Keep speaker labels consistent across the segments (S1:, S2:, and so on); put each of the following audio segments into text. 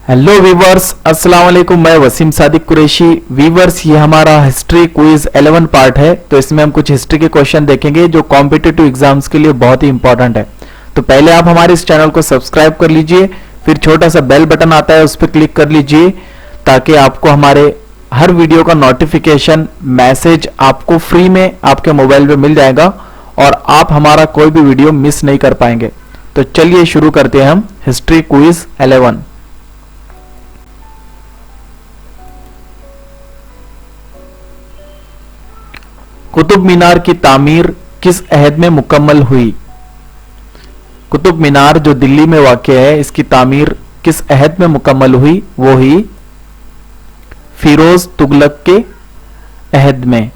S1: Hello viewers, अस्सलाम वालेकुम। मैं वसीम सादिक कुरैशी। वीवर्स, ये हमारा हिस्ट्री क्विज 11 पार्ट है। तो इसमें हम कुछ हिस्ट्री के क्वेश्चन देखेंगे जो कॉम्पिटिटिव एग्जाम्स के लिए बहुत ही इंपॉर्टेंट है। तो पहले आप हमारे इस चैनल को सब्सक्राइब कर लीजिए, फिर छोटा सा बेल बटन आता है उस पर क्लिक कर लीजिए ताकि आपको हमारे हर वीडियो का नोटिफिकेशन मैसेज आपको फ्री में आपके मोबाइल पे मिल जाएगा और आप हमारा कोई भी वीडियो मिस नहीं कर पाएंगे। तो चलिए शुरू करते हैं हम हिस्ट्री क्विज 11। कुतुब मीनार की तामीर किस अहद में मुकम्मल हुई? कुतुब मीनार जो दिल्ली में वाक़ है, इसकी तामीर किस अहद में मुकम्मल हुई? वो ही फिरोज तुगलक के अहद में।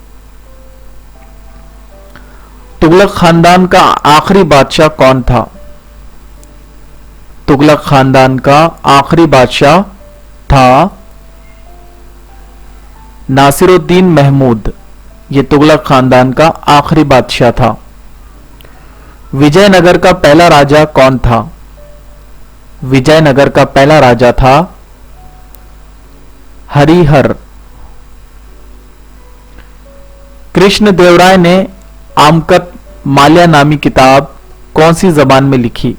S1: तुगलक खानदान का आखिरी बादशाह कौन था? तुगलक खानदान का आखिरी बादशाह था नासिरुद्दीन महमूद। ये तुगलक खानदान का आखिरी बादशाह था। विजयनगर का पहला राजा कौन था? विजयनगर का पहला राजा था हरिहर। कृष्णदेवराय ने आमकत माल्या नामी किताब कौन सी जबान में लिखी?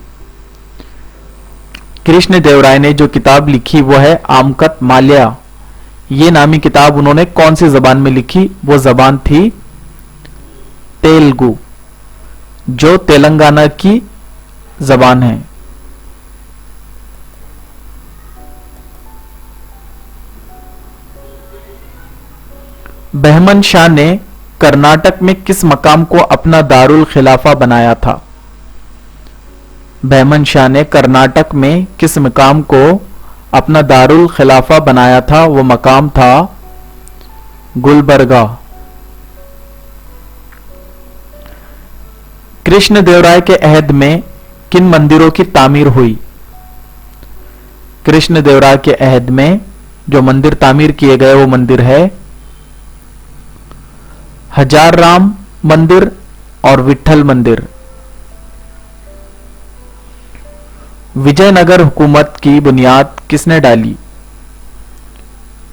S1: कृष्णदेवराय ने जो किताब लिखी वो है आमकत माल्या। ये नामी किताब उन्होंने कौन सी जबान में लिखी? वो जबान थी तेलुगु, जो तेलंगाना की जबान है। बहमन शाह ने कर्नाटक में किस मकाम को अपना दारुल खिलाफा बनाया था? बहमन शाह ने कर्नाटक में किस मकाम को अपना दारुल खिलाफा बनाया था? वो मकाम था गुलबर्गा। कृष्णदेवराय के अहद में किन मंदिरों की तामीर हुई? कृष्णदेवराय के अहद में जो मंदिर तामीर किए गए वो मंदिर है हजार राम मंदिर और विठल मंदिर। विजयनगर हुकूमत की बुनियाद किसने डाली?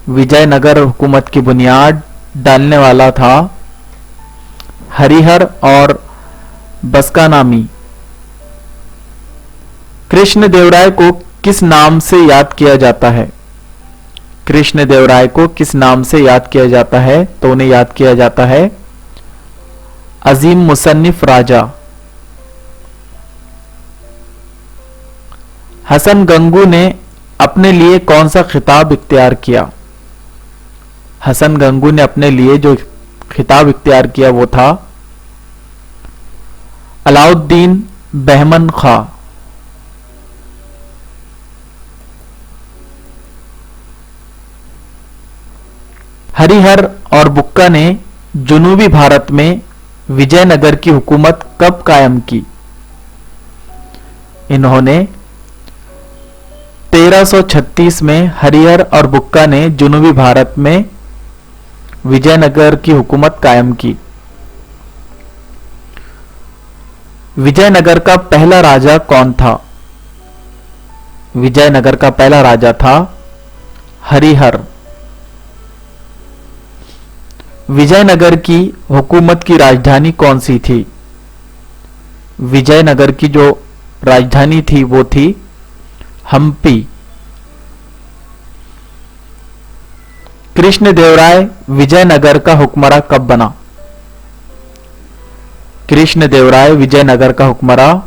S1: विजयनगर हुकूमत की बुनियाद डालने वाला था हरिहर और बसकानामी। कृष्णदेवराय को किस नाम से याद किया जाता है? कृष्णदेवराय को किस नाम से याद किया जाता है? तो उन्हें याद किया जाता है अजीम मुसन्निफ राजा। हसन गंगू ने अपने लिए कौन सा खिताब इख्तियार किया? हसन गंगू ने अपने लिए जो खिताब इख्तियार किया वो था अलाउद्दीन बहमन खां। हरिहर और बुक्का ने जुनूबी भारत में विजयनगर की हुकूमत कब कायम की? इन्होंने 1336 में हरिहर और बुक्का ने जुनूबी भारत में विजयनगर की हुकूमत कायम की। विजयनगर का पहला राजा कौन था? विजयनगर का पहला राजा था हरिहर। विजयनगर की हुकूमत की राजधानी कौन सी थी? विजयनगर की जो राजधानी थी वो थी हम्पी। कृष्णदेवराय विजयनगर का हुक्मरान कब बना? कृष्णदेवराय विजयनगर का हुक्मरान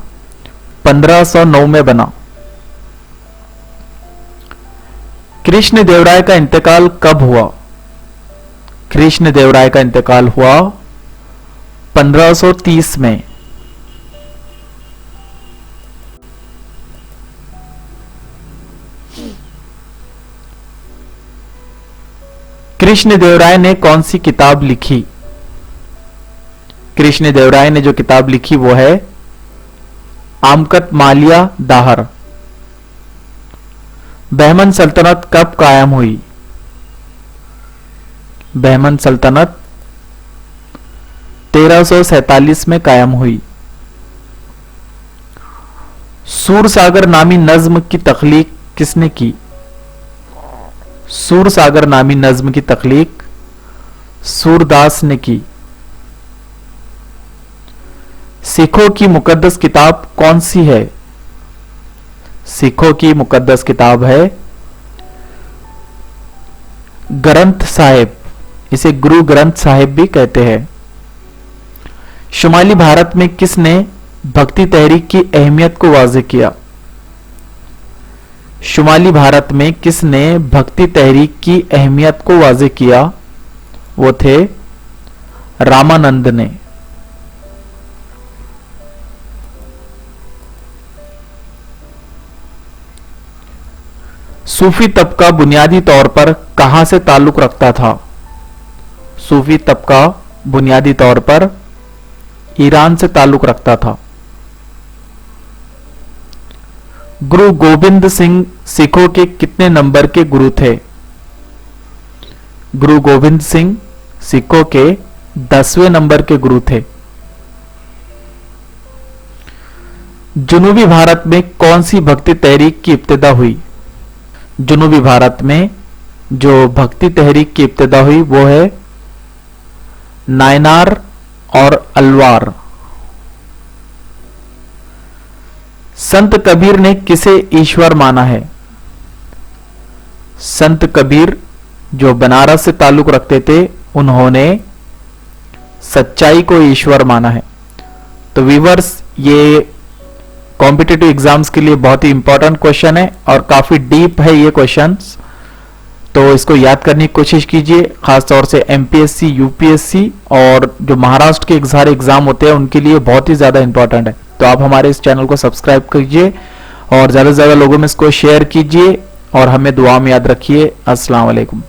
S1: 1509 में बना। कृष्णदेवराय का इंतकाल कब हुआ? कृष्णदेवराय का इंतकाल हुआ 1530 में। कृष्णदेवराय ने कौन सी किताब लिखी? कृष्णदेवराय ने जो किताब लिखी वो है आमकत माल्या दाहर। बहमन सल्तनत कब कायम हुई? बहमन सल्तनत 1347 में कायम हुई। सूरसागर नामी नज्म की तख्लीक किसने की? सूरसागर नामी नज्म की तख्लीक सूरदास ने की। सिखों की मुकद्दस किताब कौन सी है? सिखों की मुकद्दस किताब है ग्रंथ साहिब, इसे गुरु ग्रंथ साहिब भी कहते हैं। शुमाली भारत में किसने भक्ति तहरीक की अहमियत को वाज़ेह किया? शुमाली भारत में किसने भक्ति तहरीक की अहमियत को वाज़ेह किया? वो थे रामानंद ने। सूफी तबका बुनियादी तौर पर कहां से ताल्लुक रखता था? सूफी तबका बुनियादी तौर पर ईरान से ताल्लुक रखता था। गुरु गोविंद सिंह सिखों के कितने नंबर के गुरु थे? गुरु गोविंद सिंह सिखों के 10वें नंबर के गुरु थे। जुनूबी भारत में कौन सी भक्ति तहरीक की इब्तिदा हुई? जुनूबी भारत में जो भक्ति तहरीक की इब्तिदा हुई वो है नायनार और अलवार। संत कबीर ने किसे ईश्वर माना है? संत कबीर जो बनारस से ताल्लुक रखते थे, उन्होंने सच्चाई को ईश्वर माना है। तो व्यूअर्स, ये कॉम्पिटिटिव एग्जाम्स के लिए बहुत ही इंपॉर्टेंट क्वेश्चन है और काफी डीप है ये क्वेश्चंस, तो इसको याद करने की कोशिश कीजिए। खासतौर से एमपीएससी, यूपीएससी और जो महाराष्ट्र के सारे एग्जाम होते हैं उनके लिए बहुत ही ज्यादा इंपॉर्टेंट है। तो आप हमारे इस चैनल को सब्सक्राइब कीजिए और ज्यादा से ज्यादा लोगों में इसको शेयर कीजिए और हमें दुआ में याद रखिए। अस्सलाम वालेकुम।